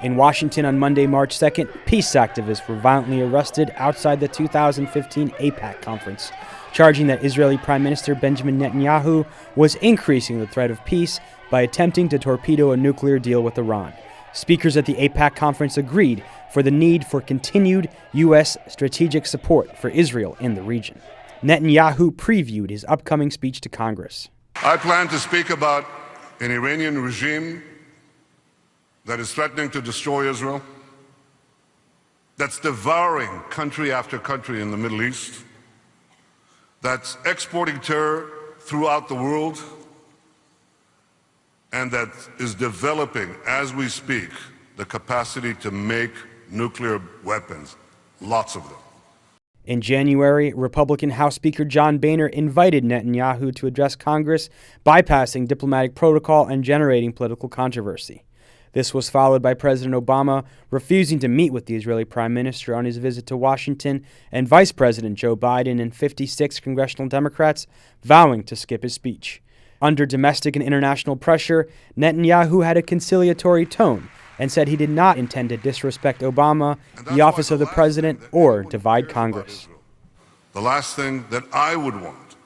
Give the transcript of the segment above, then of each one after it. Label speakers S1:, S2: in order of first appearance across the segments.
S1: In Washington on Monday, March 2nd, peace activists were violently arrested outside the 2015 AIPAC conference, charging that Israeli Prime Minister Benjamin Netanyahu was increasing the threat of peace by attempting to torpedo a nuclear deal with Iran. Speakers at the AIPAC conference agreed for the need for continued U.S. strategic support for Israel in the region. Netanyahu previewed his upcoming speech to Congress.
S2: I plan to speak about an Iranian regime that is threatening to destroy Israel, that's devouring country after country in the Middle East, that's exporting terror throughout the world, and that is developing, as we speak, the capacity to make nuclear weapons, lots of them.
S1: In January, Republican House Speaker John Boehner invited Netanyahu to address Congress, bypassing diplomatic protocol and generating political controversy. This was followed by President Obama refusing to meet with the Israeli Prime Minister on his visit to Washington, and Vice President Joe Biden and 56 congressional Democrats vowing to skip his speech. Under domestic and international pressure, Netanyahu had a conciliatory tone and said he did not intend to disrespect Obama, the office of the president, or divide Congress.
S2: The last thing that I would want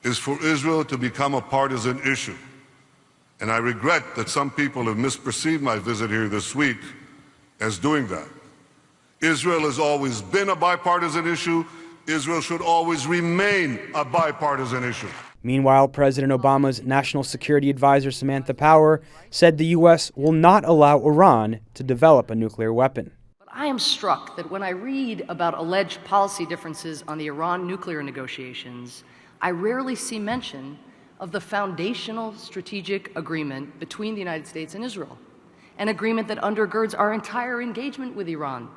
S2: is for Israel to become a partisan issue. And I regret that some people have misperceived my visit here this week as doing that. Israel has always been a bipartisan issue. Israel should always remain a bipartisan issue.
S1: Meanwhile, President Obama's National Security Advisor Samantha Power said the U.S. will not allow Iran to develop a nuclear weapon.
S3: But I am struck that when I read about alleged policy differences on the Iran nuclear negotiations, I rarely see mention of the foundational strategic agreement between the United States and Israel, an agreement that undergirds our entire engagement with Iran.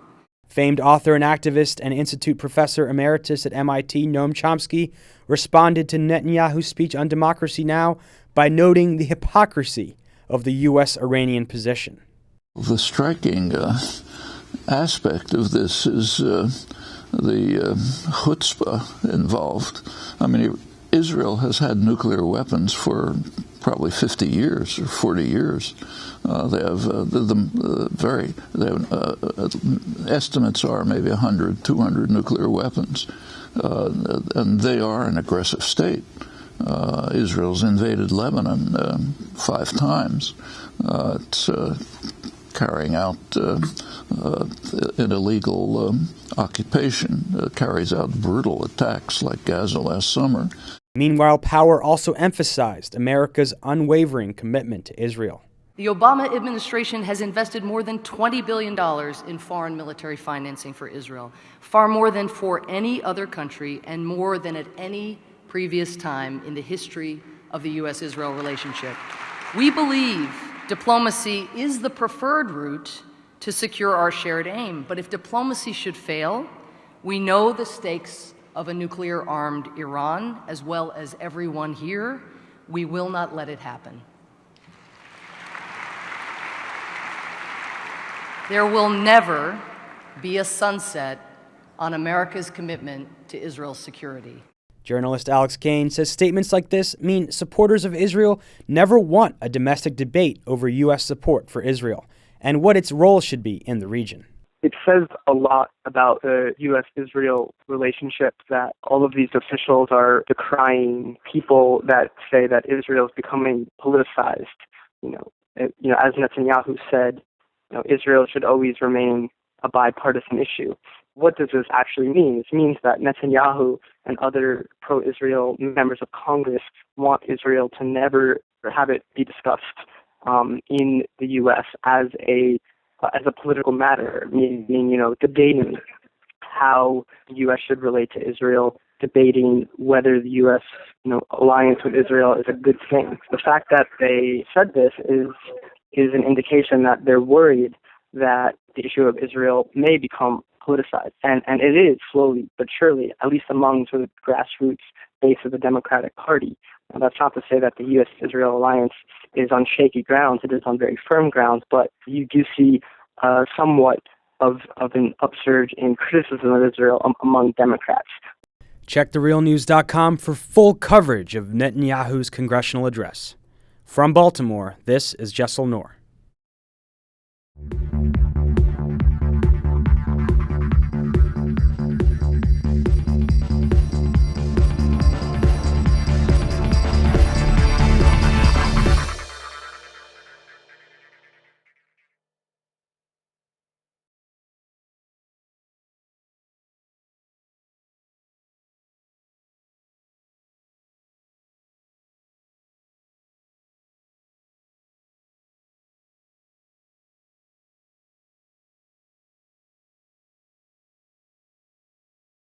S1: Famed author and activist and Institute Professor Emeritus at MIT, Noam Chomsky, responded to Netanyahu's speech on Democracy Now! By noting the hypocrisy of the U.S.-Iranian position.
S4: The striking aspect of this is the chutzpah involved. I mean, Israel has had nuclear weapons for probably 50 years or 40 years. They have estimates are maybe 100, 200 nuclear weapons, and they are an aggressive state. Israel's invaded Lebanon 5 times. It's carrying out an illegal occupation, carries out brutal attacks like Gaza last summer.
S1: Meanwhile, Power also emphasized America's unwavering commitment to Israel.
S3: The Obama administration has invested more than $20 billion in foreign military financing for Israel, far more than for any other country and more than at any previous time in the history of the U.S.-Israel relationship. We believe diplomacy is the preferred route to secure our shared aim, but if diplomacy should fail, we know the stakes of a nuclear-armed Iran, as well as everyone here. We will not let it happen. There will never be a sunset on America's commitment to Israel's security.
S1: Journalist Alex Kane says statements like this mean supporters of Israel never want a domestic debate over U.S. support for Israel and what its role should be in the region.
S5: It says a lot about the U.S.-Israel relationship that all of these officials are decrying people that say that Israel is becoming politicized. As Netanyahu said, Israel should always remain a bipartisan issue. What does this actually mean? It means that Netanyahu and other pro-Israel members of Congress want Israel to never have it be discussed in the U.S. as a political matter, meaning, debating how the U.S. should relate to Israel, debating whether the U.S. alliance with Israel is a good thing. The fact that they said this is an indication that they're worried that the issue of Israel may become politicized. And it is slowly but surely, at least among sort of grassroots base of the Democratic Party. Now, that's not to say that the U.S.-Israel alliance is on shaky grounds. It is on very firm grounds, but you do see somewhat of an upsurge in criticism of Israel among Democrats.
S1: Check TheRealNews.com for full coverage of Netanyahu's congressional address. From Baltimore, this is Jessel Noor.